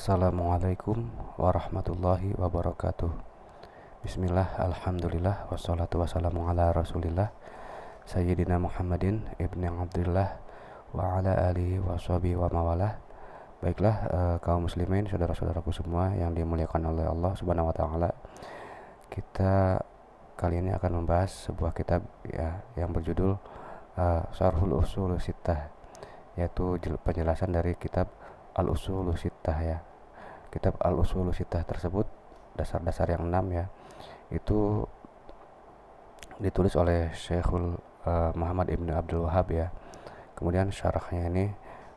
Assalamualaikum warahmatullahi wabarakatuh. Bismillah, alhamdulillah, wassalatu wassalamu ala rasulillah Sayyidina Muhammadin ibni Abdillah wa ala alihi wa sahbihi wa mawalah. Baiklah, kaum muslimin, saudara-saudaraku semua yang dimuliakan oleh Allah subhanahu wa ta'ala, kita kali ini akan membahas sebuah kitab ya, yang berjudul Syarhul Ushul Sittah, yaitu penjelasan dari kitab Al-Ushul Sittah ya. Kitab Al-Ushul Sittah tersebut, dasar-dasar yang 6 ya, itu ditulis oleh Syekhul Muhammad Ibn Abdul Wahhab ya. Kemudian syarahnya ini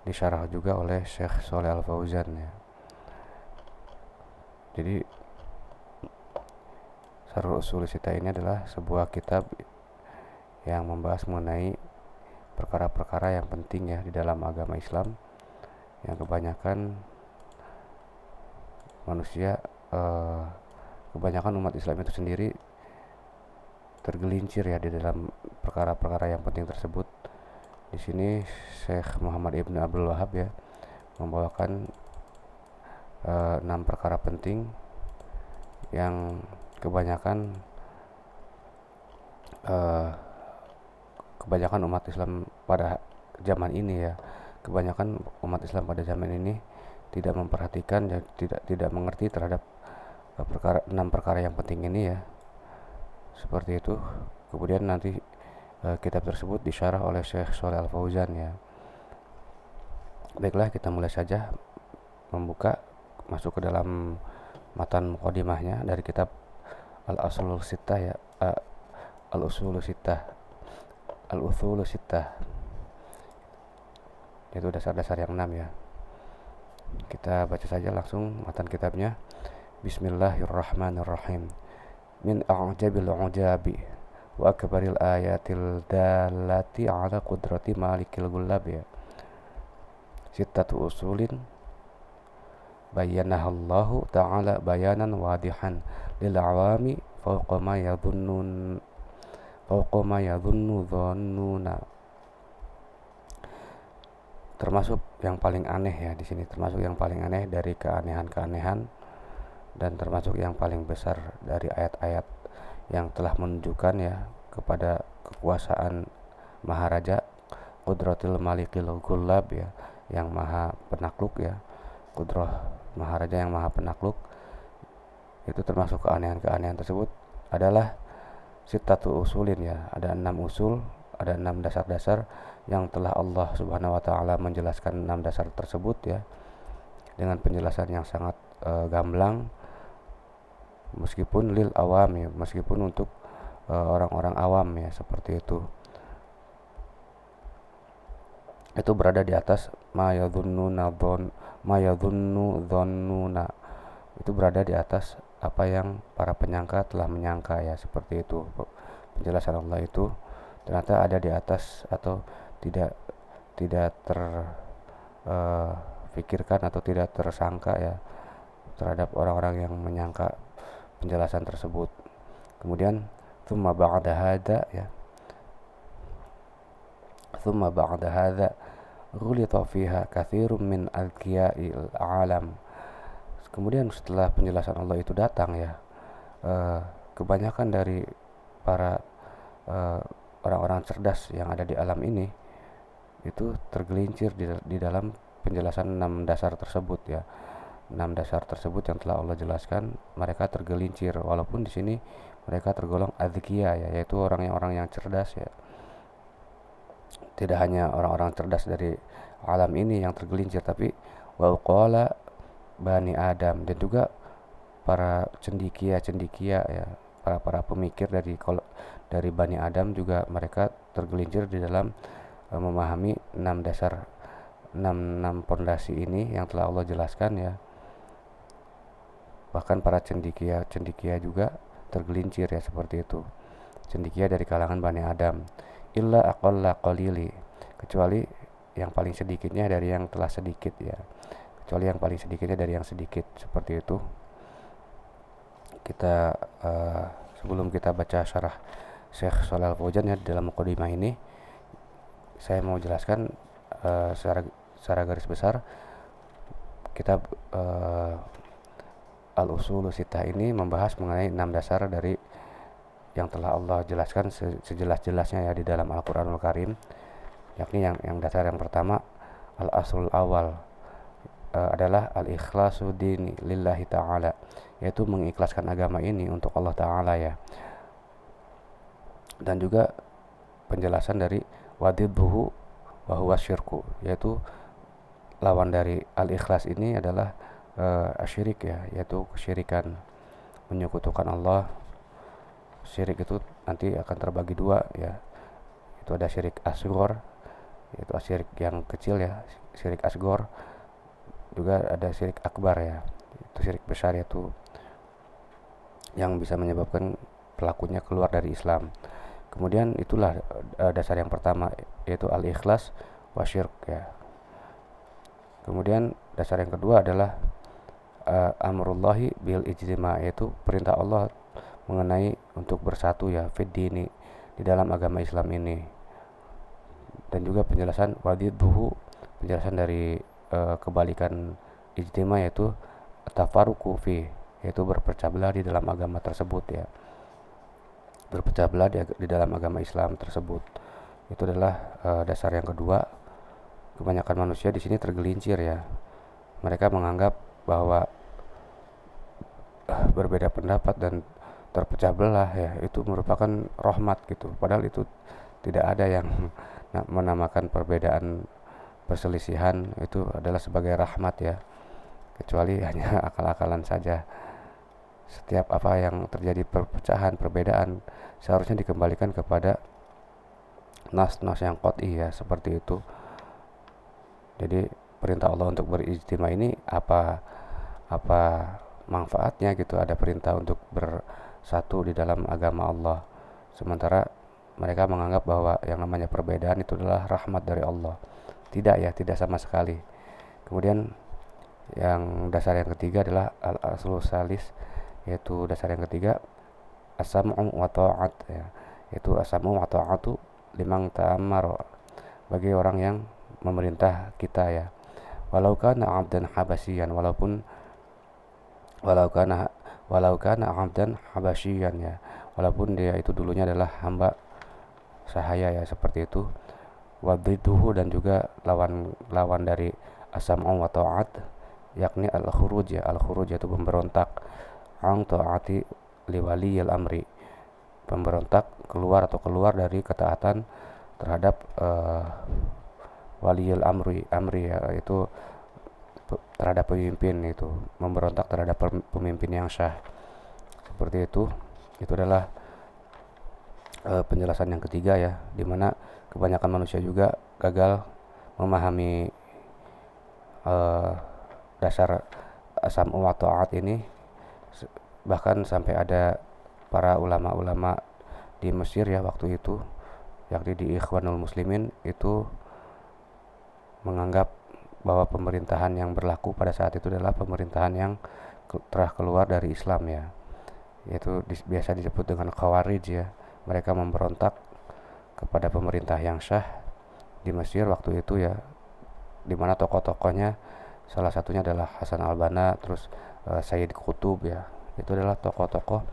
disyarah juga oleh Syekh Shalih Al Fauzan ya. Jadi Syarhul Ushul Sittah ini adalah sebuah kitab yang membahas mengenai perkara-perkara yang penting ya di dalam agama Islam, yang kebanyakan manusia, kebanyakan umat Islam itu sendiri tergelincir ya di dalam perkara-perkara yang penting tersebut. Di sini Syekh Muhammad Ibn Abdul Wahhab ya membawakan 6 perkara penting yang kebanyakan umat Islam pada zaman ini ya, kebanyakan umat Islam pada zaman ini tidak memperhatikan dan tidak mengerti terhadap 6 perkara yang penting ini ya. Seperti itu. Kemudian nanti kitab tersebut disyarah oleh Syekh Shalih Al Fauzan ya. Baiklah, kita mulai saja membuka masuk ke dalam matan muqaddimahnya dari kitab Al-Ushul Sittah ya. Al-Ushul Sittah, Al-Ushul Sittah, itu dasar-dasar yang 6 ya. Kita baca saja langsung matan kitabnya. Bismillahirrahmanirrahim. Min a'jabil ujabi wa akbaril ayatil dalati ala qudrati malikil gullab ya. Sittatu usulin bayyanahallahu ta'ala bayanan wadihan lil awami fawqa ma yadhunnu dhannuna. Termasuk yang paling aneh ya di sini, termasuk yang paling aneh dari keanehan-keanehan, dan termasuk yang paling besar dari ayat-ayat yang telah menunjukkan ya kepada kekuasaan Maharaja Qudratil Malikil Gullab ya, yang maha penakluk ya. Qudrah Maharaja yang maha penakluk. Itu termasuk keanehan-keanehan tersebut adalah sittatu usulin ya, ada 6 usul, ada 6 dasar-dasar yang telah Allah subhanahu wa ta'ala menjelaskan 6 dasar tersebut ya, dengan penjelasan yang sangat gamblang, meskipun lil awam ya, meskipun untuk orang-orang awam ya, seperti itu. Itu berada di atas ma yadhunnu dhannuna, itu berada di atas apa yang para penyangka telah menyangka ya, seperti itu. Penjelasan Allah itu ternyata ada di atas atau tidak terfikirkan atau tidak tersangka ya terhadap orang-orang yang menyangka penjelasan tersebut. Kemudian thumma ba'da hadza ya, thumma ba'da hadza ghulita fiha katsirun min alqiya'il alam. Kemudian setelah penjelasan Allah itu datang ya, kebanyakan dari para orang-orang cerdas yang ada di alam ini itu tergelincir di dalam penjelasan 6 dasar tersebut ya. 6 dasar tersebut yang telah Allah jelaskan, mereka tergelincir, walaupun di sini mereka tergolong adzkiya ya, yaitu orang yang cerdas ya. Tidak hanya orang-orang cerdas dari alam ini yang tergelincir, tapi wa qala Bani Adam, dan juga para cendikia ya, para pemikir dari Bani Adam juga mereka tergelincir di dalam memahami 6 dasar 6 pondasi ini yang telah Allah jelaskan ya. Bahkan para cendikia juga tergelincir ya, seperti itu. Cendikia dari kalangan Bani Adam. Illa aqalla qalili, kecuali yang paling sedikitnya dari yang telah sedikit ya. Kecuali yang paling sedikitnya dari yang sedikit, seperti itu. Kita sebelum kita baca syarah Syekh Shalih Al Fauzan ya dalam muqaddimah ini, saya mau jelaskan secara garis besar kitab Al-Ushul Sittah ini membahas mengenai 6 dasar dari yang telah Allah jelaskan sejelas-jelasnya ya di dalam Al-Qur'anul Karim, yakni yang dasar yang pertama al-aslul awal adalah al-ikhlasu dini lillahi ta'ala, yaitu mengikhlaskan agama ini untuk Allah Ta'ala ya. Dan juga penjelasan dari wadidduhu wa huwa syirku, yaitu lawan dari al-ikhlas ini adalah asyirik ya, yaitu kesyirikan, menyekutukan Allah. Syirik itu nanti akan terbagi dua ya, itu ada syirik asghar, yaitu syirik yang kecil ya, syirik asghar, juga ada syirik akbar ya, itu syirik besar, yaitu yang bisa menyebabkan pelakunya keluar dari Islam. Kemudian itulah dasar yang pertama, yaitu al-ikhlas wa syirk ya. Kemudian dasar yang kedua adalah amrullahi bil ijtima, yaitu perintah Allah mengenai untuk bersatu ya fid dini, di dalam agama Islam ini. Dan juga penjelasan wadidduhu, penjelasan dari kebalikan ijtima, yaitu tafaruku fi, yaitu berpecah belah di dalam agama tersebut ya, berpecah belah di dalam agama Islam tersebut. Itu adalah dasar yang kedua. Kebanyakan manusia di sini tergelincir ya, mereka menganggap bahwa berbeda pendapat dan terpecah belah ya itu merupakan rahmat gitu, padahal itu tidak ada yang menamakan perbedaan, perselisihan itu adalah sebagai rahmat ya, kecuali hanya akal-akalan saja. Setiap apa yang terjadi perpecahan, perbedaan, seharusnya dikembalikan kepada nas-nas yang qat'i ya, seperti itu. Jadi perintah Allah untuk berijtima ini apa manfaatnya gitu, ada perintah untuk bersatu di dalam agama Allah, sementara mereka menganggap bahwa yang namanya perbedaan itu adalah rahmat dari Allah. Tidak ya, tidak sama sekali. Kemudian yang dasar yang ketiga adalah al-aslu salis, yaitu dasar yang ketiga as-sam'u wa ta'at ya, yaitu as-sam'u wa ta'atu liman ta'ammar, bagi orang yang memerintah kita ya, walau kana 'abdan habasyian, walau kana 'abdan habasyian ya, walaupun dia itu dulunya adalah hamba sahaya ya, seperti itu. Wadidduhu, dan juga lawan dari as-sam'u wa ta'at, yakni al-khuruj ya, al-khuruj itu memberontak, an ta'ati liwaliyil amri, pemberontak keluar dari ketaatan terhadap waliyul amri ya, itu terhadap pemimpin, itu memberontak terhadap pemimpin yang syah, seperti itu. Itu adalah penjelasan yang ketiga ya, dimana kebanyakan manusia juga gagal memahami dasar sam'u wa ta'at ini. Bahkan sampai ada para ulama-ulama di Mesir ya waktu itu, yakni di Ikhwanul Muslimin, itu menganggap bahwa pemerintahan yang berlaku pada saat itu adalah pemerintahan yang telah keluar dari Islam ya, yaitu biasa disebut dengan Khawarij ya. Mereka memberontak kepada pemerintah yang syah di Mesir waktu itu ya, dimana tokoh-tokohnya salah satunya adalah Hasan al-Banna, terus Sayyid Qutb ya, itu adalah tokoh-tokoh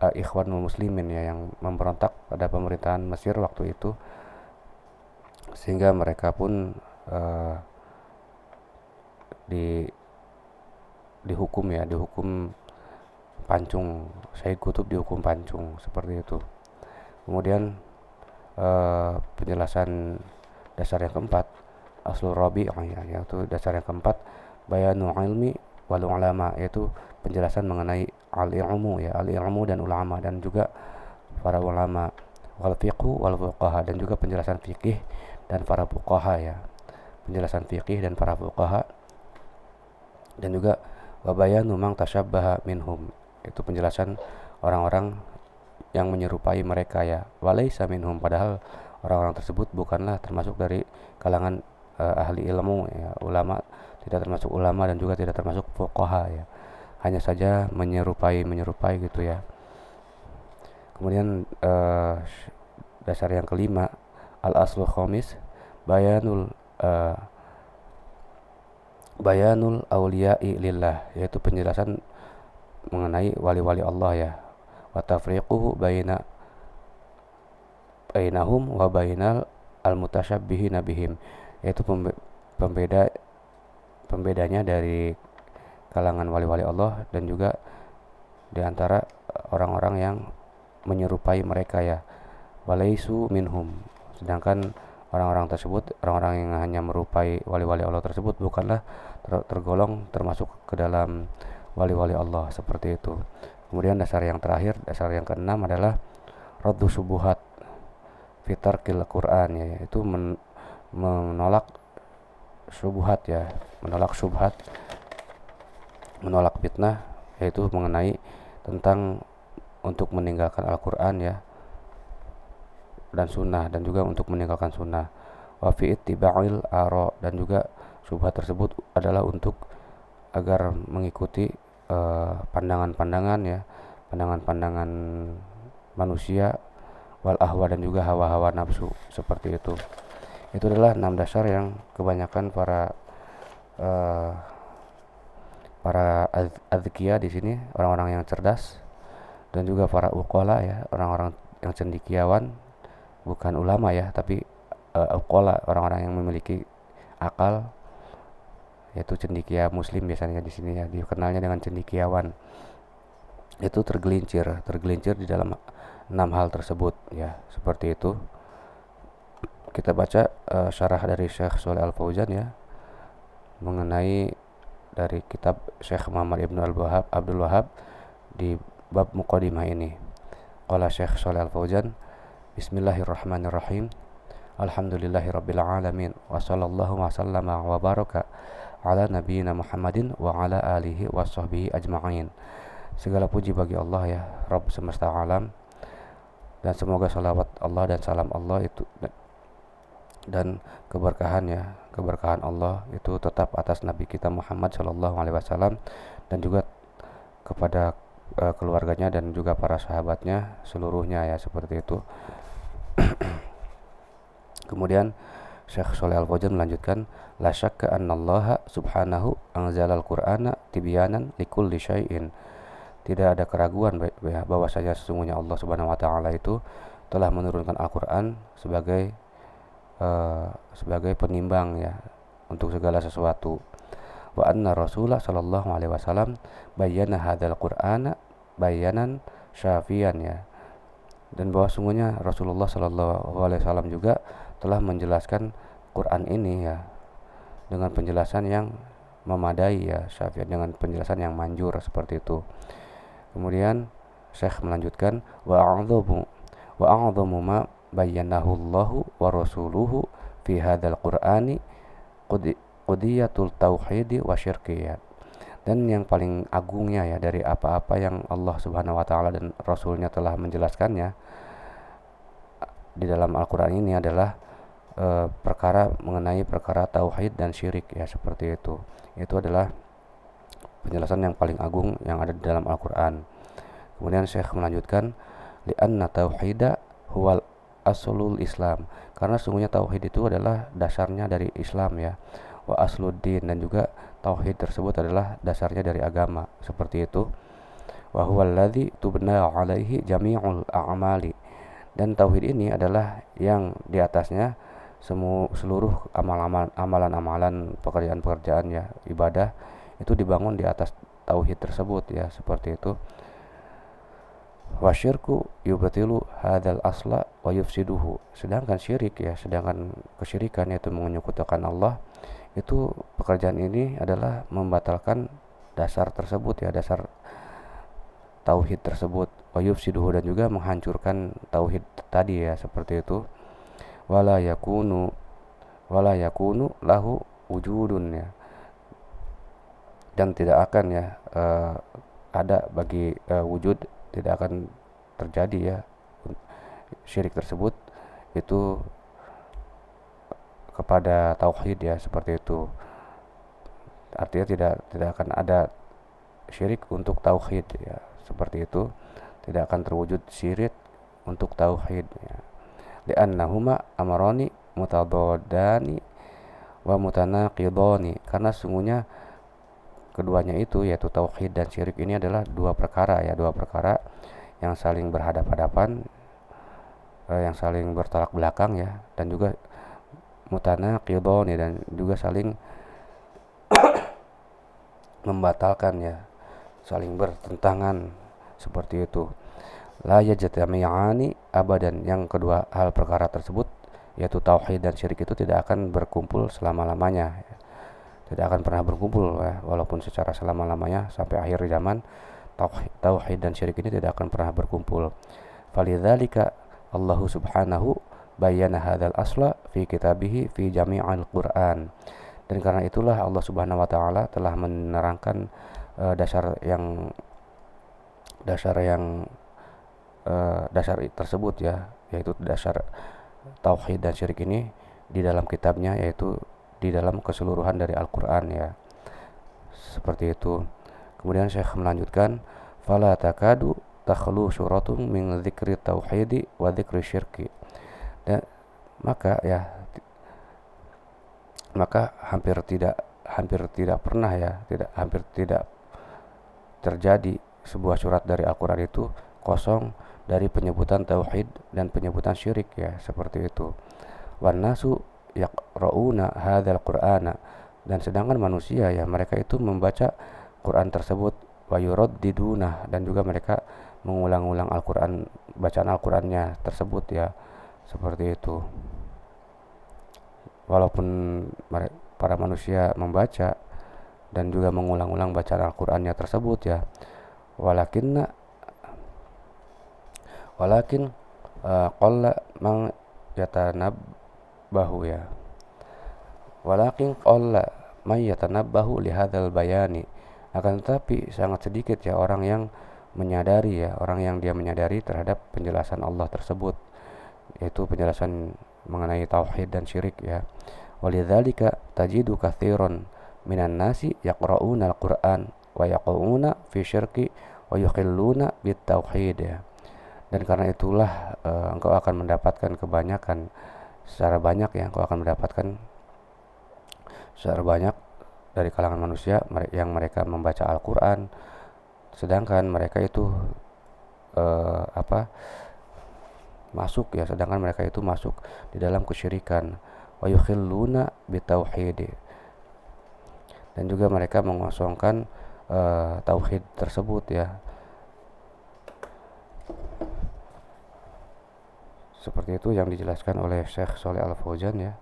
Ikhwanul Muslimin ya, yang memberontak pada pemerintahan Mesir waktu itu, sehingga mereka pun dihukum pancung. Sayyid Qutb dihukum pancung, seperti itu. Kemudian penjelasan dasar yang keempat, aslul rabi' ya, yaitu dasar yang keempat bayanu ilmi wal ulama, yaitu penjelasan mengenai al-ilmu ya, al-ilmu dan ulama, dan juga para ulama, wal fiqhu wal fuqaha, dan juga penjelasan fikih dan para fuqaha ya, penjelasan fikih dan para fuqaha, dan juga wabayanu mang tasyabbaha minhum, itu penjelasan orang-orang yang menyerupai mereka ya, walaysa minhum, padahal orang-orang tersebut bukanlah termasuk dari kalangan ahli ilmu ya, ulama, tidak termasuk ulama dan juga tidak termasuk fuqaha ya, hanya saja menyerupai gitu ya. Kemudian dasar yang kelima, al-aslu khamis bayanul bayanul auliya'i lillah, yaitu penjelasan mengenai wali-wali Allah ya, wa tafriquhu bainahum wa bainal al-mutasyabbihina bihim, yaitu pembeda pembedanya dari kalangan wali-wali Allah dan juga di antara orang-orang yang menyerupai mereka ya, walaisu minhum, sedangkan orang-orang tersebut, orang-orang yang hanya merupai wali-wali Allah tersebut bukanlah tergolong termasuk ke dalam wali-wali Allah, seperti itu. Kemudian dasar yang terakhir, dasar yang keenam adalah raddu subuhat fitarkil Quran ya, yaitu menolak subuhat ya, menolak subhat, menolak fitnah, yaitu mengenai tentang untuk meninggalkan Al-Quran ya dan sunnah, dan juga untuk meninggalkan sunnah. Wa fi ittiba'il ara, dan juga subhat tersebut adalah untuk agar mengikuti pandangan-pandangan ya, pandangan-pandangan manusia, wal ahwa, dan juga hawa-hawa nafsu, seperti itu. Itu adalah 6 dasar yang kebanyakan uh, para adzkiya di sini, orang-orang yang cerdas, dan juga para uqala ya, orang-orang yang cendekiawan, bukan ulama ya, tapi uqala, orang-orang yang memiliki akal, yaitu cendekia muslim biasanya di sini ya, dikenalnya dengan cendekiawan. Itu tergelincir di dalam 6 hal tersebut ya, seperti itu. Kita baca syarah dari Syekh Shalih Al Fauzan ya, mengenai dari kitab Syekh Muhammad Ibnu Abdul Wahab di bab muqaddimah ini. Qala Syekh Shalih Al Fauzan, Bismillahirrahmanirrahim. Alhamdulillahirabbil alamin, wa sallallahu wa sallama wa baraka ala nabiyyina Muhammadin wa ala alihi wa sahbihi ajma'in. Segala puji bagi Allah ya, Rabb semesta alam, dan semoga salawat Allah dan salam Allah itu dan keberkahan ya, keberkahan Allah itu tetap atas Nabi kita Muhammad Shallallahu Alaihi Wasallam, dan juga kepada keluarganya dan juga para sahabatnya seluruhnya ya, seperti itu. Kemudian Syekh Shalih Al Fauzan melanjutkan, la syakka annallaha subhanahu anzalal qur'ana tibyanan likulli syai'in. Tidak ada keraguan bahwasanya sesungguhnya Allah Subhanahu wa taala itu telah menurunkan Al-Qur'an sebagai penimbang ya untuk segala sesuatu. Wa anna Rasulullah sallallahu alaihi wasallam bayyana hadzal Qur'ana bayanan syafian ya. Dan bahwa sungguhnya Rasulullah sallallahu alaihi wasallam juga telah menjelaskan Quran ini ya dengan penjelasan yang memadai ya, syafian, dengan penjelasan yang manjur, seperti itu. Kemudian Syekh melanjutkan, wa a'dhamu ma bayyanahu Allahu wa rasuluhu fi hadzal Qur'ani qudiyatul tauhid wa syirkiyat. Dan yang paling agungnya ya dari apa-apa yang Allah Subhanahu wa taala dan Rasulnya telah menjelaskannya di dalam Al-Qur'an ini adalah perkara mengenai perkara tauhid dan syirik ya, seperti itu. Itu adalah penjelasan yang paling agung yang ada di dalam Al-Qur'an. Kemudian Syekh melanjutkan, li'anna tauhida huwal aslul Islam, karena sungguhnya tauhid itu adalah dasarnya dari Islam ya, wa asluddin, dan juga tauhid tersebut adalah dasarnya dari agama, seperti itu. Wa huwal ladzi tubna alaihi jami'ul a'mali, dan tauhid ini adalah yang di atasnya seluruh amalan-amalan, pekerjaan-pekerjaan ya, ibadah itu dibangun di atas tauhid tersebut ya, seperti itu. Wasyirku yubtilu hadzal asla wa yufsiduhu, sedangkan syirik ya, sedangkan kesyirikan yaitu menyekutukan Allah, itu pekerjaan ini adalah membatalkan dasar tersebut ya, dasar tauhid tersebut. Wa yufsiduhu, dan juga menghancurkan tauhid tadi ya, seperti itu. Wala yakunu lahu wujudun ya, dan tidak akan ya ada bagi wujud, tidak akan terjadi ya syirik tersebut itu kepada tauhid ya, seperti itu. Artinya tidak akan ada syirik untuk tauhid ya, seperti itu. Tidak akan terwujud syirik untuk tauhid ya. Li'annahuma amarani mutadadani wa mutanaqidhani, karena sesungguhnya keduanya itu yaitu tauhid dan syirik ini adalah dua perkara yang saling berhadapan-hadapan, yang saling bertolak belakang ya, dan juga mutanaqidhani, dan juga saling membatalkan ya, saling bertentangan seperti itu. La yajtami'ani abadan, yang kedua hal perkara tersebut yaitu tauhid dan syirik itu tidak akan berkumpul selama-lamanya, tidak akan pernah berkumpul ya, walaupun secara selama-lamanya sampai akhir zaman tauhid dan syirik ini tidak akan pernah berkumpul. Falidzalika Allah subhanahu bayyana hadzal asla fi kitabihi fi jami'il Qur'an. Dan karena itulah Allah subhanahu wa ta'ala telah menerangkan dasar tersebut ya, yaitu dasar tauhid dan syirik ini di dalam kitabnya, yaitu di dalam keseluruhan dari Al-Quran ya, seperti itu. Kemudian Syekh melanjutkan, fala takadu takhlu syuratun min dzikri tauhidi wa dzikri syirki. Dan maka hampir tidak pernah ya, hampir tidak terjadi sebuah surat dari Al-Quran itu kosong dari penyebutan tauhid dan penyebutan syirik ya, seperti itu. Wan nasu yaqra'una hadzal qur'ana, dan sedangkan manusia ya, mereka itu membaca Quran tersebut, wa yuraddiduna, dan juga mereka mengulang-ulang Al-Quran, bacaan Al-Qurannya tersebut ya, seperti itu. Walaupun para manusia membaca dan juga mengulang-ulang bacaan Al-Qurannya tersebut ya, walakin qalla man yatanabbahu ya, walakin qalla man yatanabbahu li hadzal bayani, akan tetapi sangat sedikit ya orang yang menyadari terhadap penjelasan Allah tersebut, yaitu penjelasan mengenai tauhid dan syirik ya. Walidzalika tajidu katsiran minan nasi yaqra'una al-Qur'an wa yaqra'una fi syirki wa yukhilluna bit tauhid ya. Dan karena itulah engkau akan mendapatkan secara banyak dari kalangan manusia yang mereka membaca Al-Quran, sedangkan mereka itu masuk di dalam kesyirikan, wa yukhilluna bitauhid, dan juga mereka mengosongkan tauhid tersebut ya, seperti itu yang dijelaskan oleh Syekh Shalih Al Fauzan ya.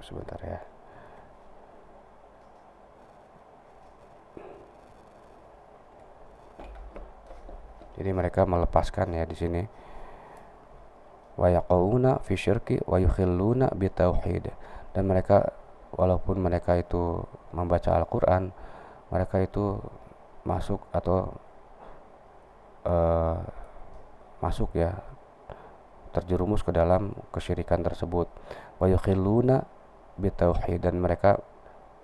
Sebentar ya. Jadi mereka melepaskan ya di sini, wa yaqauna fi syirki wa yukhilluna bitauhid, dan mereka walaupun mereka itu membaca Al-Qur'an, mereka itu masuk ya, terjerumus ke dalam kesyirikan tersebut. Wa yukhilluna bitauhid, dan mereka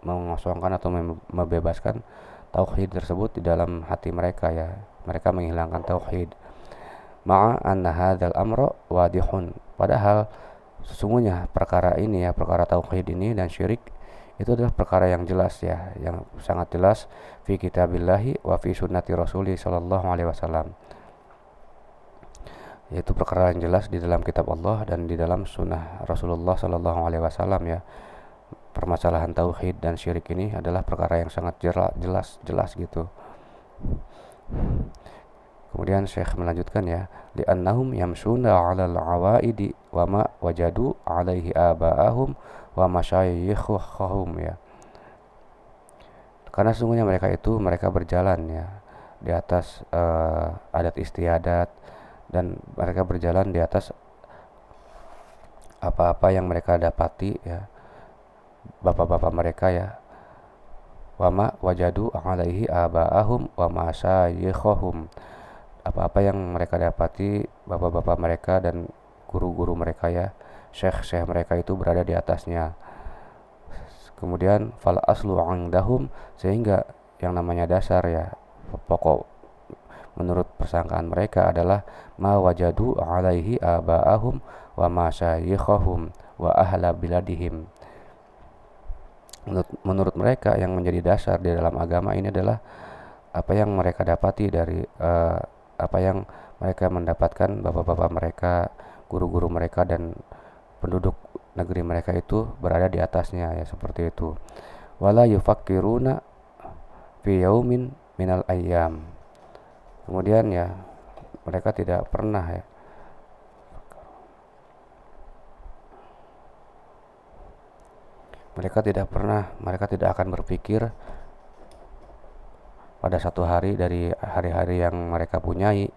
mengosongkan atau membebaskan tauhid tersebut di dalam hati mereka ya, mereka menghilangkan tauhid. Ma'a anna hadzal amra wadihun, padahal sesungguhnya perkara tauhid ini dan syirik itu adalah perkara yang jelas ya, yang sangat jelas fi kitabillahi wa fi sunnati rasuli sallallahu alaihi wasallam, yaitu perkara yang jelas di dalam kitab Allah dan di dalam sunnah Rasulullah sallallahu alaihi wasallam ya. Permasalahan tauhid dan syirik ini adalah perkara yang sangat jelas gitu. Kemudian Syekh melanjutkan ya, li'annahum yamsuna 'alal 'awaidi wa ma wajadu 'alaihi aba'ahum wa masyayikhahum ya. Karena sesungguhnya mereka berjalan ya di atas adat istiadat, dan mereka berjalan di atas apa-apa yang mereka dapati ya, bapak-bapak mereka ya. Wa ma wajadu 'alaihi aba'ahum wa masyayikhahum, apa-apa yang mereka dapati bapak-bapak mereka dan guru-guru mereka ya, syekh-syekh mereka itu berada di atasnya. Kemudian fal aslu 'indahum, sehingga yang namanya dasar ya, pokok menurut persangkaan mereka adalah ma wajadu alaihi aba'ahum wa masyayikhahum wa ahla biladihim. Menurut mereka yang menjadi dasar di dalam agama ini adalah apa yang mereka dapati dari apa yang mereka mendapatkan bapak-bapak mereka, guru-guru mereka, dan penduduk negeri mereka itu berada di atasnya, ya, seperti itu. Wala yufakkiruna fi yaumin minal ayyam. Kemudian ya, mereka tidak pernah ya mereka tidak akan berpikir pada satu hari dari hari-hari yang mereka punyai.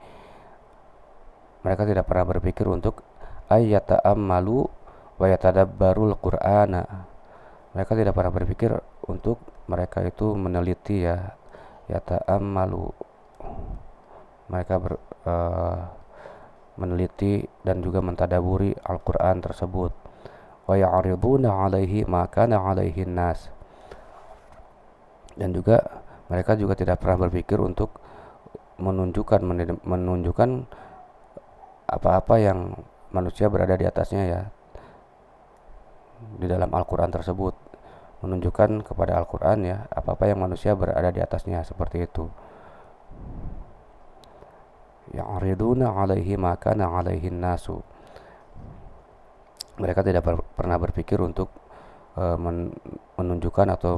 Mereka tidak pernah berpikir untuk ayyata'ammalu wa yatadabbarul qur'ana. Mereka tidak pernah berpikir untuk mereka itu meneliti, ya, yata'ammalu, mereka meneliti dan juga mentadaburi Al-Quran tersebut. Wa ya'riduna alaihi ma kana alaihi nas. Dan juga mereka juga tidak pernah berpikir untuk menunjukkan apa-apa yang manusia berada di atasnya, ya, di dalam Al-Quran tersebut, menunjukkan kepada Al-Quran, ya, apa-apa yang manusia berada di atasnya, seperti itu. Ya'riduna alaihi ma kana alaihi nasu. Mereka tidak pernah berpikir untuk menunjukkan atau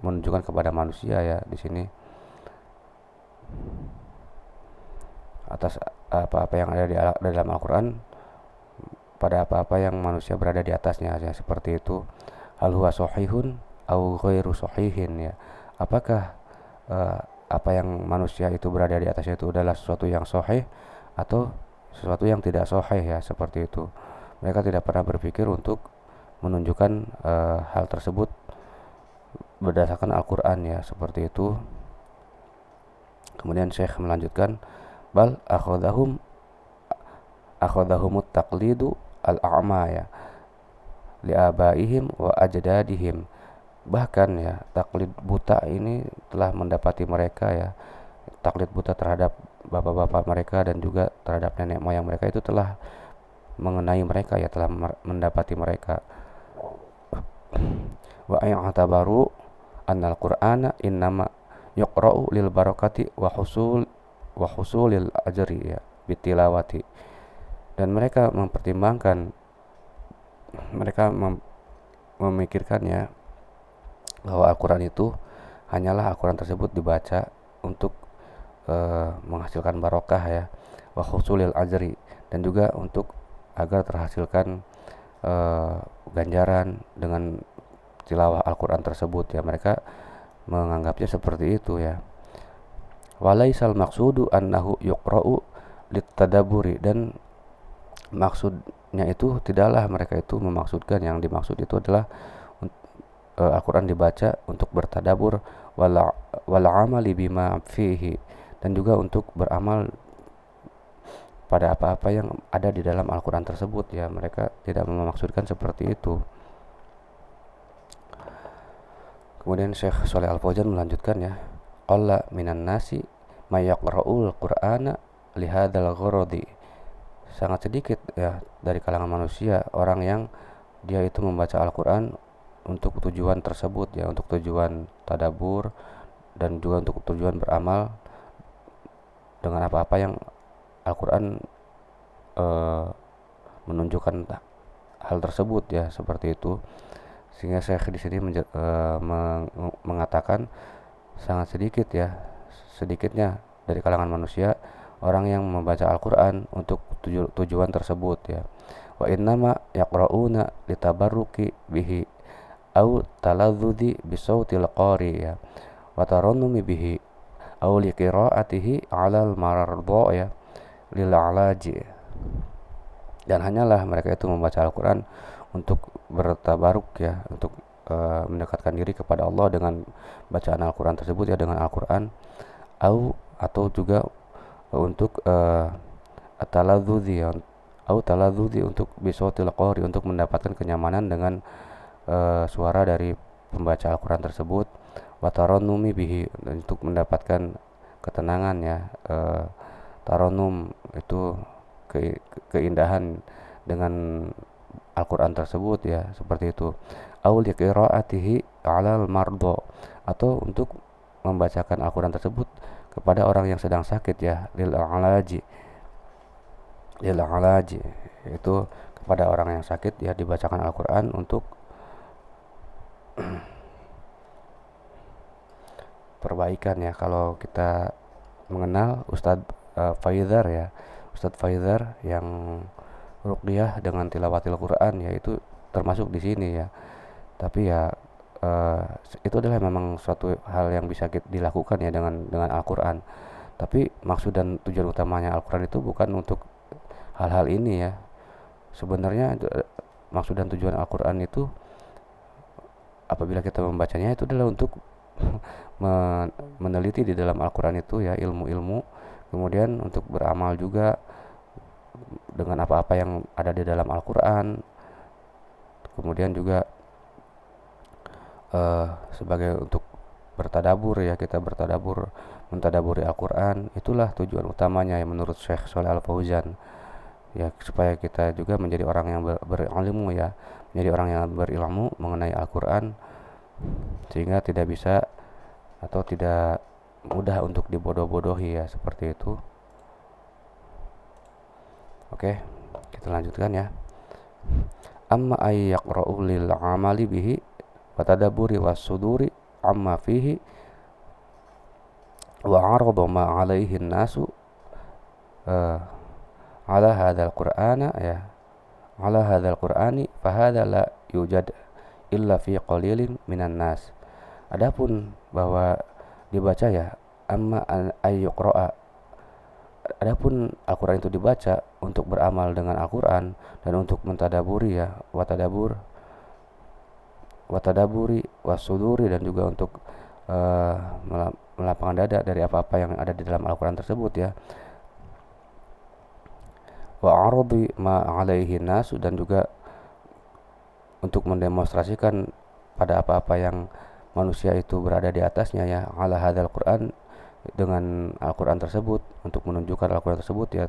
menunjukkan kepada manusia, ya, di sini atas apa-apa yang ada di dalam Al-Quran, pada apa-apa yang manusia berada di atasnya, ya, seperti itu. Hal huwa sahihun au ghairu sahihin, ya, apakah apa yang manusia itu berada di atasnya itu adalah sesuatu yang sahih atau sesuatu yang tidak sahih, ya, seperti itu. Mereka tidak pernah berpikir untuk menunjukkan hal tersebut berdasarkan Al-Quran, ya, seperti itu. Kemudian Syekh melanjutkan, bal akhadahumut taqlidu al-a'ma, ya, liabaihim wa ajdadihim. Bahkan, ya, taklid buta ini telah mendapati mereka, ya, taklid buta terhadap bapak-bapak mereka dan juga terhadap nenek moyang mereka itu telah mengenai mereka, ya, telah mendapati mereka. Wa ay'atabaru annal qur'ana innama yuqra'u lil barakati wa husulil ajri, ya, bitilawati. Dan mereka mempertimbangkan, mereka memikirkan, ya, bahwa Al-Quran itu hanyalah Al-Quran tersebut dibaca untuk menghasilkan barokah, ya, wa husulil ajri, dan juga untuk agar terhasilkan ganjaran dengan tilawah Al-Quran tersebut, ya. Mereka menganggapnya seperti itu, ya. Walaisal maqsudu annahu yuqra'u litadaburi, dan maksudnya itu tidaklah mereka itu memaksudkan, yang dimaksud itu adalah Al-Quran dibaca untuk bertadabur, wal amali bima fihi, dan juga untuk beramal pada apa-apa yang ada di dalam Al-Quran tersebut, ya. Mereka tidak memaksudkan seperti itu. Kemudian Syekh Shalih Al-Fauzan melanjutkan, ya, qalla minan nasi may yaqra'ul qur'ana lihadzal gharadi. Sangat sedikit, ya, dari kalangan manusia orang yang dia itu membaca Al-Quran untuk tujuan tersebut, ya, untuk tujuan tadabur dan juga untuk tujuan beramal dengan apa-apa yang Al-Quran menunjukkan hal tersebut, ya, seperti itu. Sehingga saya di sini mengatakan sangat sedikit, ya, sedikitnya dari kalangan manusia orang yang membaca Al-Quran untuk tujuan tersebut, ya. Wa innama yaqra'una litabarruki bihi au taladzudi bisautil qari, ya, wa tarannumi bihi au liqira'atihi 'alal marardha, ya, lil alaji. Dan hanyalah mereka itu membaca Al-Quran untuk bertabaruk, ya, untuk mendekatkan diri kepada Allah dengan bacaan Al-Quran tersebut, ya, dengan Al-Quran, atau juga untuk taladzuzi untuk bisautil qari, untuk mendapatkan kenyamanan dengan suara dari pembaca Al-Quran tersebut, wa tarannumi bihi, untuk mendapatkan ketenangan ya, taronum itu keindahan dengan Al-Quran tersebut ya, seperti itu. Aul qiraatihi 'alal mardo, atau untuk membacakan Al-Quran tersebut kepada orang yang sedang sakit ya, lil alaji itu kepada orang yang sakit ya, dibacakan Al-Quran untuk perbaikan ya. Kalau kita mengenal Ustadz Faizar ya, Ustadz Faizar yang ruqyah dengan tilawatil Quran ya, itu termasuk di sini ya. Tapi ya uh, itu adalah memang suatu hal yang bisa dilakukan ya dengan Al-Quran. Tapi maksud dan tujuan utamanya Al-Quran itu bukan untuk hal-hal ini ya. Sebenarnya maksud dan tujuan Al-Quran itu apabila kita membacanya itu adalah untuk meneliti di dalam Al-Quran itu ya, ilmu-ilmu, kemudian untuk beramal juga dengan apa-apa yang ada di dalam Al-Quran, kemudian juga sebagai untuk bertadabur ya, kita bertadabur, mentadaburi Al-Quran. Itulah tujuan utamanya ya menurut Syekh Shalih Al Fauzan ya, supaya kita juga menjadi orang yang berilmu ya, menjadi orang yang berilmu mengenai Al-Quran, sehingga tidak bisa atau tidak mudah untuk dibodoh-bodohi ya, seperti itu. Oke, kita lanjutkan ya. Amma ay yaqra'u lil amali bihi wa tadabburi was suduri amma fihi wa 'arada ma 'alaihi an-nasu ala hadzal qur'ana ya, ala hadzal qur'ani fa hadza la yujad illa fi qalilin minan nas. Adapun bahwa dibaca ya, amma ay yaqra'a, adapun Al-Quran itu dibaca untuk beramal dengan Al-Quran dan untuk mentadaburi ya, watadaburi wasuduri, dan juga untuk melapangkan dada dari apa-apa yang ada di dalam Al-Quran tersebut ya, wa aradi ma alaihi nas, dan juga untuk mendemonstrasikan pada apa-apa yang manusia itu berada di atasnya ya, ala hadzal Quran, dengan Al-Quran tersebut, untuk menunjukkan Al-Quran tersebut ya,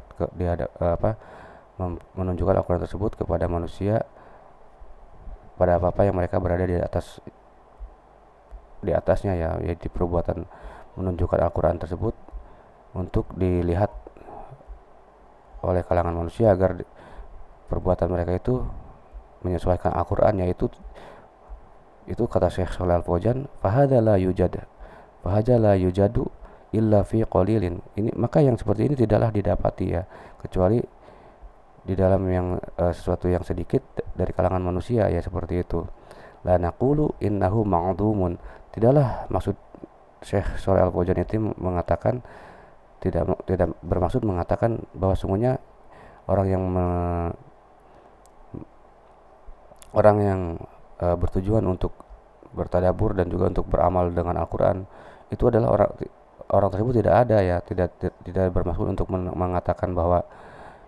menunjukkan Al-Quran tersebut kepada manusia pada apa-apa yang mereka berada di atasnya ya, yaitu perbuatan menunjukkan Al-Quran tersebut untuk dilihat oleh kalangan manusia agar perbuatan mereka itu menyesuaikan Al-Quran, yaitu itu kata Syekh Shalih Al Fauzan, fahadza la yujadu illa fi qalilin. Ini maka yang seperti ini tidaklah didapati ya, kecuali di dalam yang sesuatu yang sedikit dari kalangan manusia ya, seperti itu. La naqulu innahu ma'dumun. Tidaklah maksud Syekh Shalih Al Fauzan itu mengatakan, tidak bermaksud mengatakan bahwa sungguhnya orang yang bertujuan untuk bertadabur dan juga untuk beramal dengan Al-Quran itu adalah orang tersebut tidak ada ya, tidak bermaksud untuk mengatakan bahwa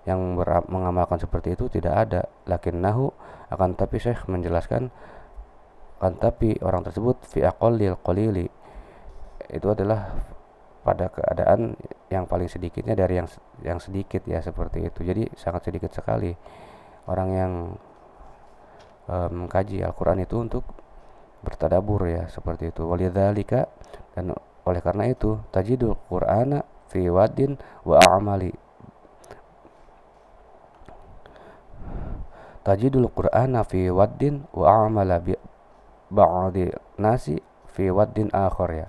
yang mengamalkan seperti itu tidak ada. Lakinnahu, akan tapi Syekh menjelaskan, akan tapi orang tersebut fi aqallil qalili, itu adalah pada keadaan yang paling sedikitnya dari yang sedikit ya, seperti itu. Jadi sangat sedikit sekali orang yang mengkaji Al-Quran itu untuk bertadabur ya, seperti itu. Walidzalika, dan oleh karena itu, tajidul Qur'ana fi wadin wa a'mali, tajidul Qur'ana fi wadin wa a'mala bi ba'di nasi fi wadin akhar ya.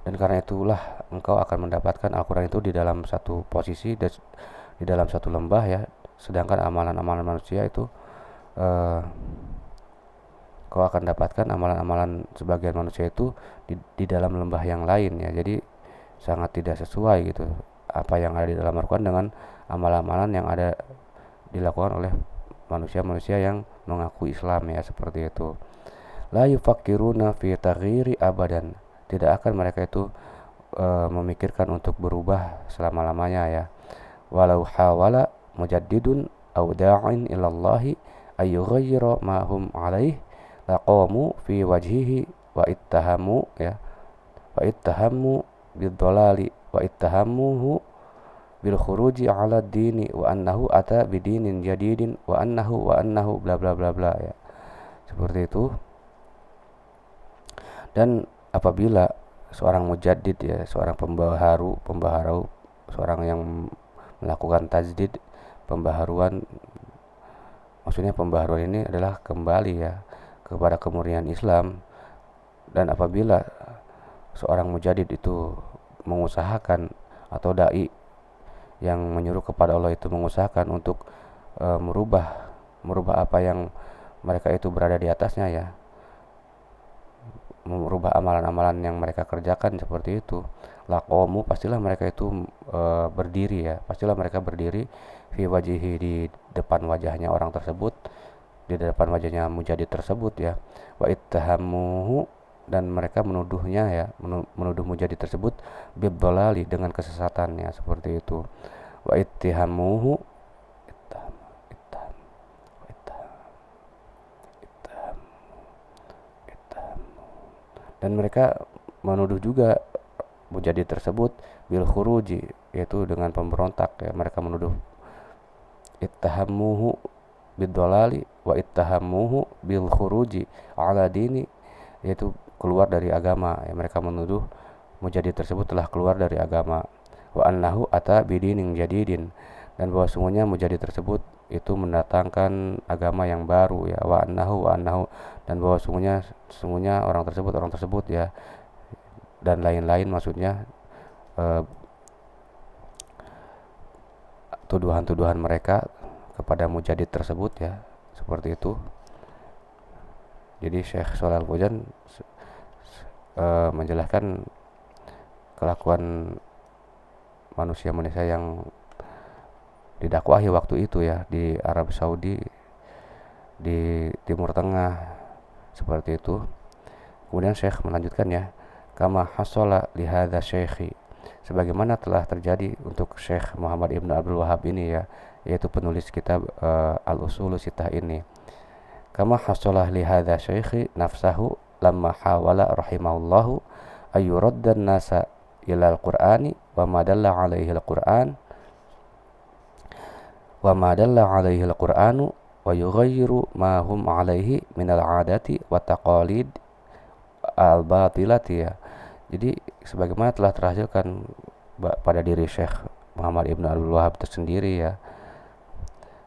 Dan karena itulah engkau akan mendapatkan Al-Quran itu di dalam satu posisi, di dalam satu lembah ya, sedangkan amalan-amalan manusia itu kau akan dapatkan amalan-amalan sebagian manusia itu di dalam lembah yang lain ya. Jadi sangat tidak sesuai gitu apa yang ada di dalam Al-Quran dengan amalan-amalan yang ada dilakukan oleh manusia-manusia yang mengaku Islam ya, seperti itu. La yufakkiruna fi taghyiri abadan, tidak akan mereka itu memikirkan untuk berubah selama-lamanya ya. Walau hawala mujaddidun aw da'in ilallahi ayyughayyira ma hum alaih laqamu fi wajhihi wa ittahamu ya, wa ittahamu bidhalali wa ittahamuhu bil khuruji ala dini wa annahu ata bidinin jadidin wa annahu bla bla bla bla ya. Seperti itu. Dan apabila seorang mujaddid ya, seorang pembaharu, seorang yang melakukan tajdid, pembaharuan, maksudnya pembaharuan ini adalah kembali ya kepada kemurnian Islam. Dan apabila seorang mujaddid itu mengusahakan, atau dai yang menyuruh kepada Allah itu mengusahakan untuk merubah apa yang mereka itu berada di atasnya ya, merubah amalan-amalan yang mereka kerjakan seperti itu, laqomu, pastilah mereka itu berdiri ya, pastilah mereka berdiri fi wajihi, di depan wajahnya orang tersebut, di depan wajahnya mujadid tersebut ya, wa ittahamuhu, dan mereka menuduhnya ya, menuduh mujadid tersebut bidhalali, dengan kesesatannya seperti itu. Wa ittihamuhu, dan mereka menuduh juga mujadid tersebut bil khuruji, yaitu dengan pemberontak ya, mereka menuduh ittahamuhu bidhalali wa ittahamuhu bil khuruji ala dini, yaitu keluar dari agama ya, mereka menuduh mujadid tersebut telah keluar dari agama. Wa annahu ata bidinin jadidin, dan bahwa sungguhnya mujadid tersebut itu mendatangkan agama yang baru ya, wa annahu, dan bahwa sungguhnya orang tersebut ya, dan lain-lain, maksudnya tuduhan-tuduhan mereka kepada mujadid tersebut ya, seperti itu. Jadi Syekh Shalal Fauzan menjelaskan kelakuan manusia-manusia yang didakwahi waktu itu ya, di Arab Saudi, di Timur Tengah, seperti itu. Kemudian Syekh melanjutkan ya, kama hasala li hadza syekhi, sebagaimana telah terjadi untuk Syekh Muhammad Ibn Abdul Wahhab ini ya, yaitu penulis kitab Al-Usul Sittah ini. Kama hasala li hadza syekhi nafsahu lamma hawala rahimahullahu ayyuraddan nasa ila al-Qur'ani wa ma dalla alaihi al-Qur'an wa ma dalla alaihi al-Qur'anu wa yughayyiru ma hum alaihi min al-'adati wa taqalid al-batilati ya. Jadi sebagaimana telah terhasilkan pada diri Syekh Muhammad Ibn Abdul Wahhab tersendiri ya,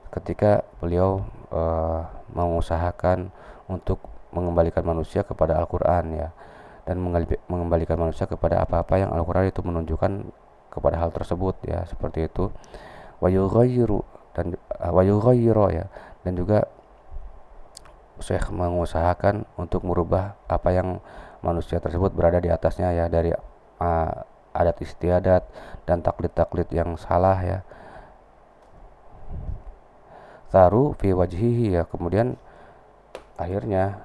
ketika beliau mengusahakan untuk mengembalikan manusia kepada Al-Quran ya, dan mengembalikan manusia kepada apa-apa yang Al-Quran itu menunjukkan kepada hal tersebut ya, seperti itu. Wa yughayyiru ya, dan juga Syekh mengusahakan untuk merubah apa yang manusia tersebut berada di atasnya ya, dari adat istiadat dan taklid-taklid yang salah ya. Taru fi wajhihi ya, kemudian akhirnya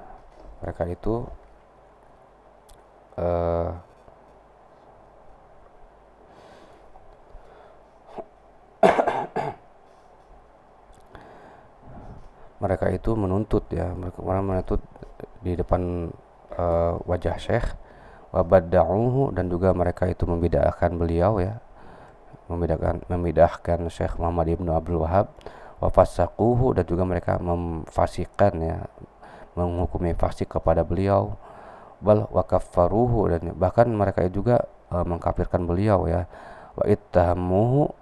mereka itu menuntut ya, mereka menuntut di depan wajah Syekh, wa badda'uhu, dan juga mereka itu membid'ahkan beliau ya, membid'ahkan Syekh Muhammad Ibn Abdul Wahhab, wa fasaquhu, dan juga mereka memfasikkan ya, menghukumi fasik kepada beliau, bal wa kaffaruhu, dan bahkan mereka juga mengkafirkan beliau ya, wa ittahamuhu,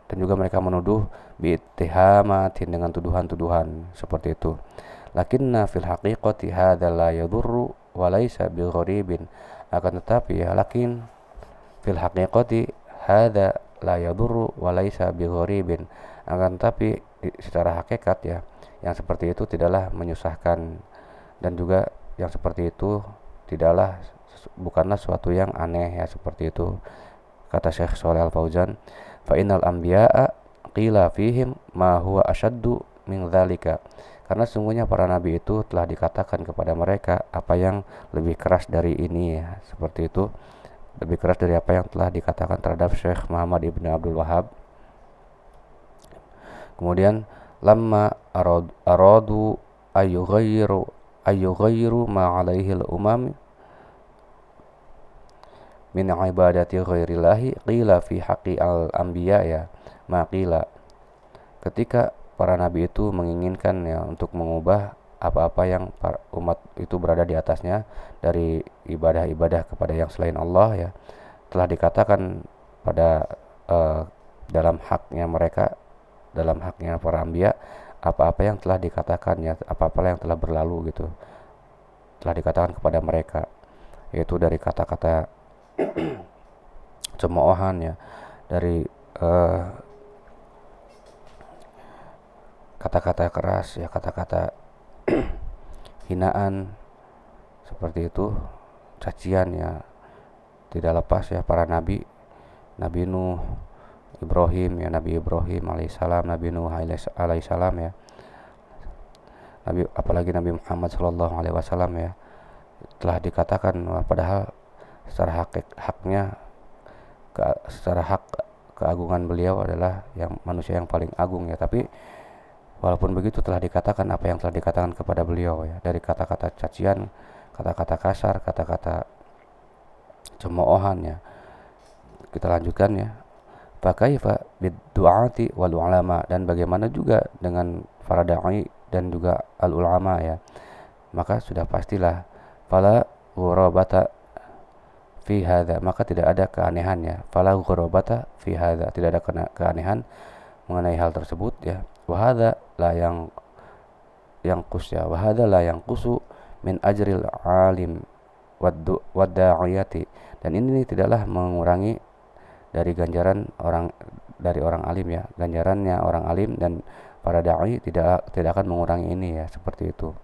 dan juga mereka menuduh biittihamatin, dengan tuduhan-tuduhan seperti itu. Lakinna fil haqiqati hadza la yadurru wa laysa bigharibin, akan tetapi ya, lakin fil haqiqati hadza la yadurru wa laysa bigharibin, akan tetapi secara hakikat ya, yang seperti itu tidaklah menyusahkan, dan juga yang seperti itu bukanlah suatu yang aneh ya, seperti itu kata Syekh Shalih Al Fauzan. Fa innal anbiya'a qila fihim ma huwa ashaddu min dzalika, karena sungguhnya para nabi itu telah dikatakan kepada mereka apa yang lebih keras dari ini ya, seperti itu, lebih keras dari apa yang telah dikatakan terhadap Syekh Muhammad Ibn Abdul Wahhab. Kemudian lamma aradu ayyughayyiru ma alaihi al-umam min ibadati ghairillahi qila fi haqqi al-anbiya ya ma qila. Ketika para nabi itu menginginkan ya untuk mengubah apa-apa yang umat itu berada di atasnya dari ibadah-ibadah kepada yang selain Allah ya, telah dikatakan pada dalam haknya mereka, dalam haknya para anbiya, apa-apa yang telah dikatakannya, apa-apa yang telah berlalu gitu, telah dikatakan kepada mereka, yaitu dari kata-kata cemoohan ya, dari kata-kata keras ya, kata-kata hinaan seperti itu, cacian ya, tidak lepas ya para nabi, Nabi Nuh, Ibrahim ya, Nabi Ibrahim alaihissalam, Nabi Nuh alaihissalam ya, Nabi, apalagi Nabi Muhammad sallallahu alaihi wasallam ya, telah dikatakan padahal secara haknya secara hak keagungan beliau adalah yang manusia yang paling agung ya, tapi walaupun begitu telah dikatakan apa yang telah dikatakan kepada beliau ya, dari kata-kata cacian, kata-kata kasar, kata-kata cemoohan ya. Kita lanjutkan ya. Fakaifa bid-du'ati wal ulama, dan bagaimana juga dengan para dai dan juga al ulama ya. Maka sudah pastilah fala ghurabata fi hadza, maka tidak ada keanehannya. Fala ghurabata fi hadza, tidak ada keanehan mengenai hal tersebut ya. Wa hadza la yang kus ya, wa hadza la yang kusu min ajril alim wad da'iyati, dan ini tidaklah mengurangi dari ganjaran orang alim ya, ganjarannya orang alim dan para dai tidak akan mengurangi ini ya, seperti itu.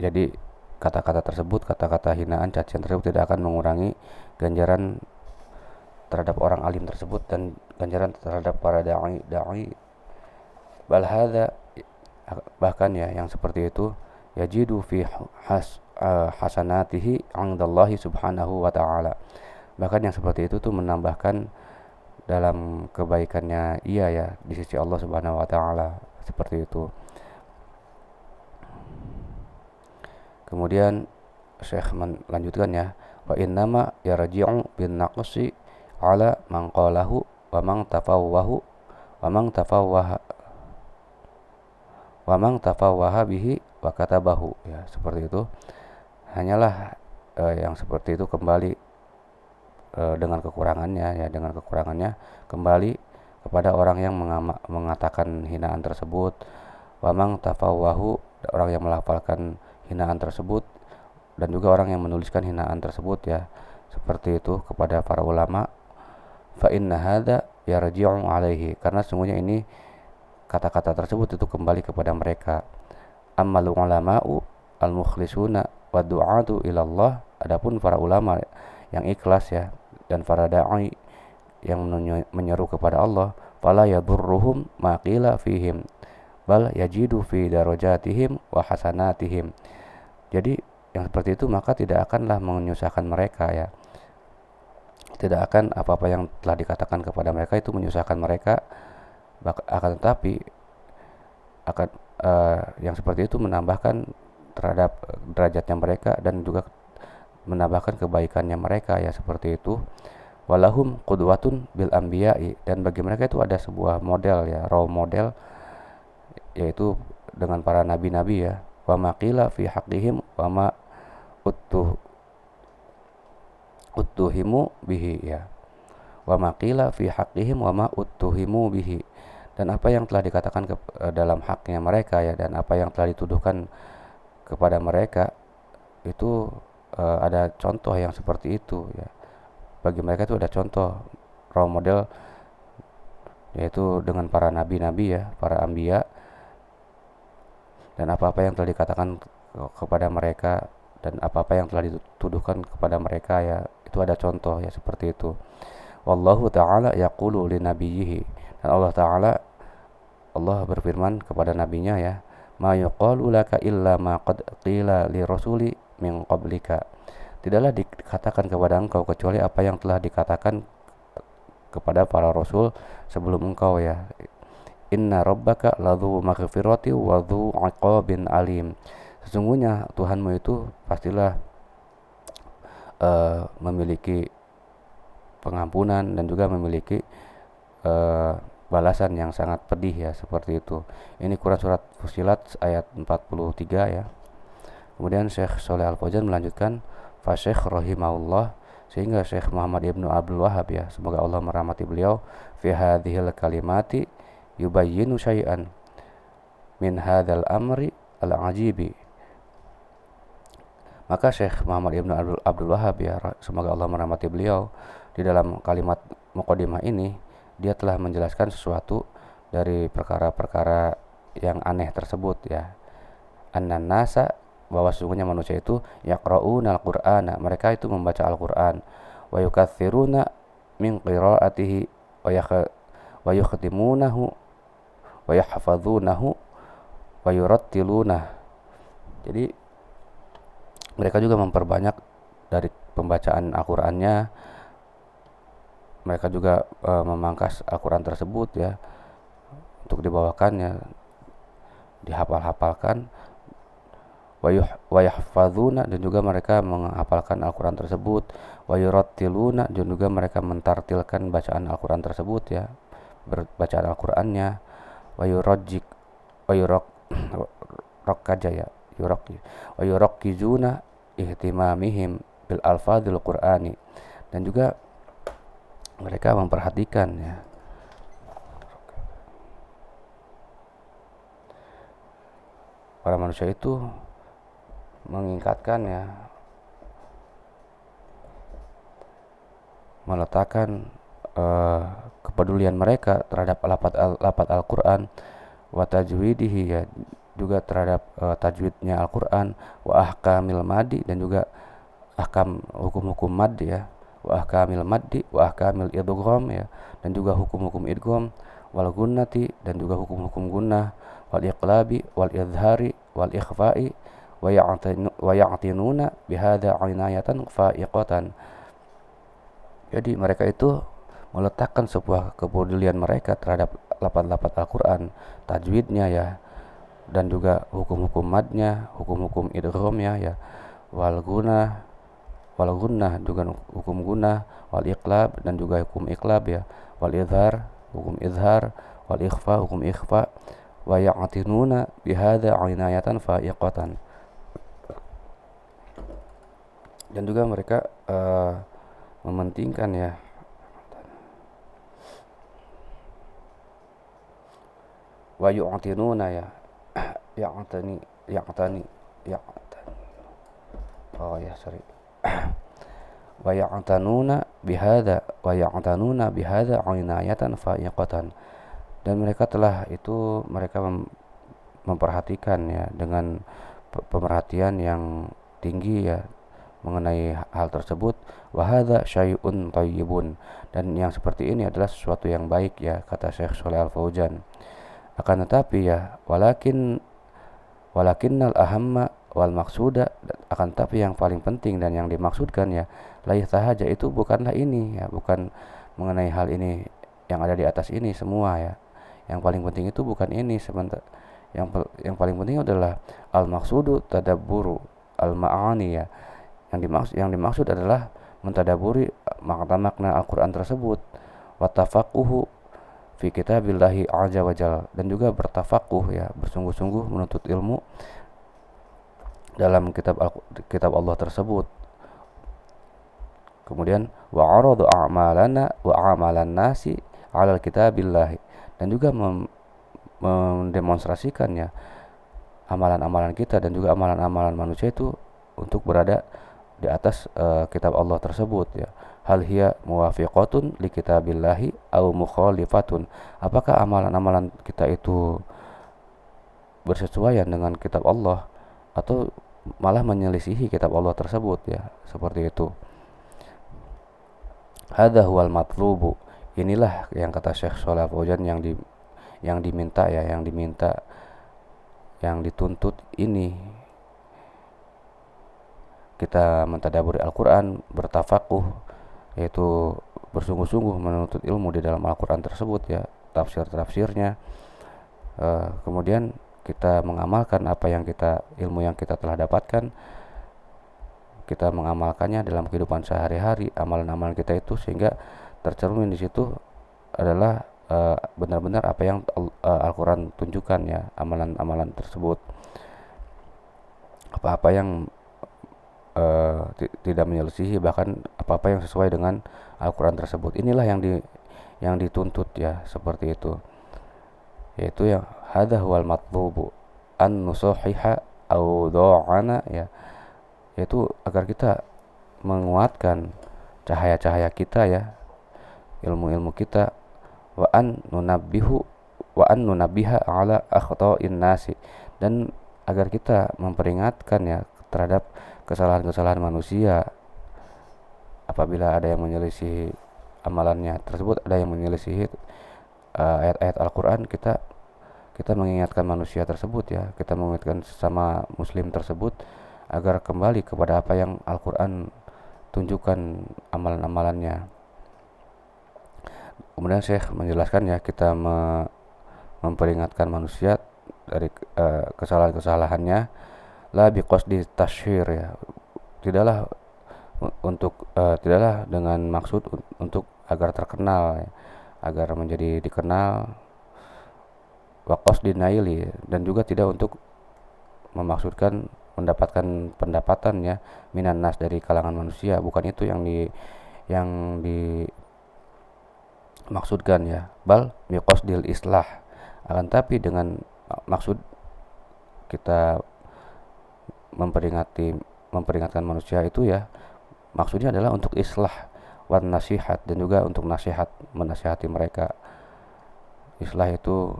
Jadi kata-kata tersebut, kata-kata hinaan, cacian tersebut tidak akan mengurangi ganjaran terhadap orang alim tersebut dan ganjaran terhadap para dai. Bal hadza, bahkan ya yang seperti itu, yajidu fi hasanatihi 'indallahi subhanahu wa ta'ala, bahkan yang seperti itu tuh menambahkan dalam kebaikannya ia ya di sisi Allah subhanahu wa ta'ala, seperti itu. Kemudian Syekh melanjutkan ya, wa innama yarji'u bin naqsi ala man qalahu wa man tafawwahu wa man tafawwaha bihi wa katabahu ya, seperti itu. Hanyalah yang seperti itu kembali dengan kekurangannya ya, dengan kekurangannya kembali kepada orang yang mengatakan hinaan tersebut, wa man tafawwahu, orang yang melafalkan hinaan tersebut, dan juga orang yang menuliskan hinaan tersebut ya, seperti itu kepada para ulama. Fa inna hadza yarji'u alaihi, karena sungguhnya ini kata-kata tersebut itu kembali kepada mereka. Ammal ulama'u al-mukhlisuna wa du'atu ilallah, adapun para ulama yang ikhlas ya dan para dai yang menyeru kepada Allah, fala yadurruhum ma qila fihim bal yajidu fi darajatihim wa hasanatihim. Jadi yang seperti itu maka tidak akanlah menyusahkan mereka ya, tidak akan apa-apa yang telah dikatakan kepada mereka itu menyusahkan mereka, akan tetapi akan yang seperti itu menambahkan terhadap derajatnya mereka dan juga menambahkan kebaikannya mereka ya, seperti itu. Walahum qudwatun bil anbiya'i, dan bagi mereka itu ada sebuah model ya, role model, yaitu dengan para nabi-nabi ya. Wa maqila fi haqqihim wa ma uttuhimu bihi ya, wa maqila fi haqqihim wa ma uttuhimu bihi, dan apa yang telah dikatakan dalam haknya mereka ya, dan apa yang telah dituduhkan kepada mereka itu ada contoh yang seperti itu ya, bagi mereka itu ada contoh role model, yaitu dengan para nabi-nabi ya, para anbiya, dan apa-apa yang telah dikatakan kepada mereka dan apa-apa yang telah dituduhkan kepada mereka ya, itu ada contoh ya, seperti itu. Wallahu ta'ala yaqulu li nabiyhi, dan Allah berfirman kepada nabinya ya, ma yuqalu laka illa ma qad qila li rasuli min qablika, tidaklah dikatakan kepada engkau kecuali apa yang telah dikatakan kepada para rasul sebelum engkau ya. Inna rabbaka ladzu maghfirati wa dzu 'iqabin alim, Sesungguhnya Tuhanmu itu pastilah memiliki pengampunan dan juga memiliki balasan yang sangat pedih ya, seperti itu. Ini Quran surat Fussilat ayat 43 ya. Kemudian Syekh Shalih Al Fauzan melanjutkan, fa Syekh rahimahullah, sehingga Syekh Muhammad Ibnu Abdul Wahhab ya, semoga Allah merahmati beliau, fi hadhil kalimati yubayyinu syai'an min hadzal amri al-ajibi. Maka Syekh Muhammad Ibnu Abdul Wahhab ya, semoga Allah merahmati beliau, di dalam kalimat muqaddimah ini dia telah menjelaskan sesuatu dari perkara-perkara yang aneh tersebut ya. Annan nasa, bahwa sesungguhnya manusia itu yaqra'unal qur'ana, mereka itu membaca Al-Qur'an, wa yukatsiruna min qiraatihi wa yukhtimunahu wa yahfazunahu wa yurattilunah. Jadi mereka juga memperbanyak dari pembacaan Al-Qur'annya. Mereka juga memangkas Al-Quran tersebut ya, untuk dibawakannya, dihafal-hafalkan. Wa yahfazuna, dan juga mereka menghafalkan Al-Quran tersebut. Wa yurattiluna, dan juga mereka mentartilkan bacaan Al-Quran tersebut ya, bacaan Al-Qurannya. Wa yurajjik wa yuraq raqaja ya, wa yuraqqizuna ihtimamihim bil alfadil qur'ani, dan juga mereka memperhatikan ya, para manusia itu mengingatkan ya, meletakkan kepedulian mereka terhadap lafaz Al-Quran, wa tajwidihi ya, juga terhadap tajwidnya Al-Quran, wa ahkamil madi, dan juga ahkam hukum-hukum mad ya, wa ahkamil maddi wa ahkamil idgham ya, dan juga hukum-hukum idgham, wal gunnati, dan juga hukum-hukum gunnah, wal iqlabi wal idhari wal ikhfa'i, wa ya'tinuna bihadza inayatan fa'iqatan. Jadi mereka itu meletakkan sebuah kepedulian mereka terhadap lafaz-lafaz Al-Quran, tajwidnya ya, dan juga hukum-hukum madnya, hukum-hukum idghamnya ya, wal gunnah juga hukum gunnah, wal iqlab, dan juga hukum iqlab ya, wal izhar hukum izhar, wal ikhfa hukum ikhfa, wa ya'tinuna bihadza inayatan fa'iqatan. Dan juga mereka mementingkan ya, wa yu'tinuna ya, ya'tani oh ya sorry wa ya'tanuna bihadza inayatan fa'iqatan. Dan mereka telah itu memperhatikan ya, dengan pemerhatian yang tinggi ya, mengenai hal tersebut. Wa hadza syai'un thayyibun, dan yang seperti ini adalah sesuatu yang baik ya, kata Syekh Shalih Al Fauzan. Akan tetapi ya, walakinnal ahamma wal maksuda, akan tapi yang paling penting dan yang dimaksudkan ya, la sahaja, itu bukanlah ini ya, bukan mengenai hal ini yang ada di atas ini semua ya. Yang paling penting itu bukan ini, sebentar. Yang paling penting adalah al maksudu tadabburu al ma'ani ya. Yang dimaksud adalah mentadaburi makna Al-Qur'an tersebut, wa tafaquhu fi kitabillahi azza wajal, dan juga bertafaquh ya, bersungguh-sungguh menuntut ilmu dalam kitab Allah tersebut. Kemudian wa aradu a'malana wa a'malan nasi 'alal kitabillahi, dan juga mendemonstrasikannya amalan-amalan kita dan juga amalan-amalan manusia itu untuk berada di atas kitab Allah tersebut ya. Hal hiya muwafiqatun li kitabillahi aw mukhalifatun, apakah amalan-amalan kita itu bersesuaian dengan kitab Allah atau malah menyelisihi kitab Allah tersebut ya, seperti itu. Hadza huwal matlubu, inilah yang kata Syekh Shalih Al Fauzan yang diminta ya, yang dituntut ini, kita mentadaburi Al-Quran, bertafakuh, yaitu bersungguh-sungguh menuntut ilmu di dalam Al-Quran tersebut ya, tafsir-tafsirnya. Kemudian kita mengamalkan ilmu yang kita telah dapatkan, kita mengamalkannya dalam kehidupan sehari-hari, amalan-amalan kita itu, sehingga tercermin di situ adalah benar-benar apa yang Al-Quran tunjukkan ya, amalan-amalan tersebut, apa-apa yang tidak menyelisihi, bahkan apa-apa yang sesuai dengan Al-Quran tersebut. Inilah yang dituntut ya, seperti itu, yaitu yang hadza huwal matlubu an nusahiha awdha'ana ya, yaitu agar kita menguatkan cahaya-cahaya kita ya, ilmu-ilmu kita, wa an nunabbiha ala akhta'in nasi, dan agar kita memperingatkan ya terhadap kesalahan-kesalahan manusia. Apabila ada yang menyelisih amalannya tersebut, ada yang menyelisih ayat-ayat Al-Quran, kita mengingatkan manusia tersebut ya, kita mengingatkan sesama muslim tersebut agar kembali kepada apa yang Al-Quran tunjukkan amalan-amalannya. Kemudian Syekh menjelaskan ya, kita memperingatkan manusia dari kesalahan-kesalahannya, la biqasdi tasyhir ya, tidaklah dengan maksud untuk agar terkenal ya, agar menjadi dikenal, wa qasdi naili, dan juga tidak untuk memaksudkan mendapatkan pendapatan ya, minan nas, dari kalangan manusia, bukan itu yang dimaksudkan ya, bal biqasdil islah, akan tapi dengan maksud kita memperingatkan manusia itu ya, maksudnya adalah untuk islah wan nasihat, dan juga untuk menasihati mereka. Islah itu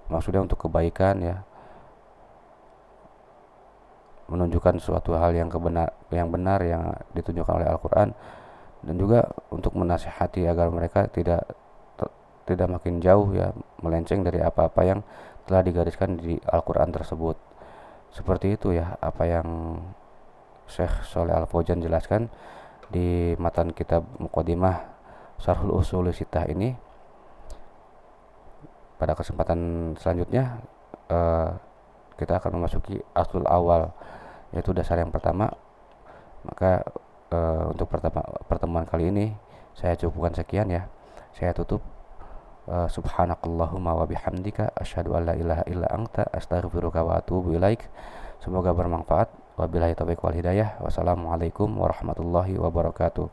maksudnya untuk kebaikan ya, menunjukkan suatu hal yang benar yang ditunjukkan oleh Al-Quran, dan juga untuk menasihati agar mereka tidak makin jauh ya, melenceng dari apa-apa yang telah digariskan di Al-Quran tersebut. Seperti itu ya apa yang Syekh Shalih Al-Fauzan jelaskan di matan kitab Muqaddimah Syarhul Ushul Sittah ini. Pada kesempatan selanjutnya kita akan memasuki aslul awal, yaitu dasar yang pertama. Maka untuk pertemuan kali ini saya cukupkan sekian ya. Saya tutup. Subhanakallahumma wa bihamdika asyhadu an la ilaha illa anta astaghfiruka wa atubu ilaik. Semoga bermanfaat. Wabillahi taufiq wal hidayah. Wassalamualaikum warahmatullahi wabarakatuh.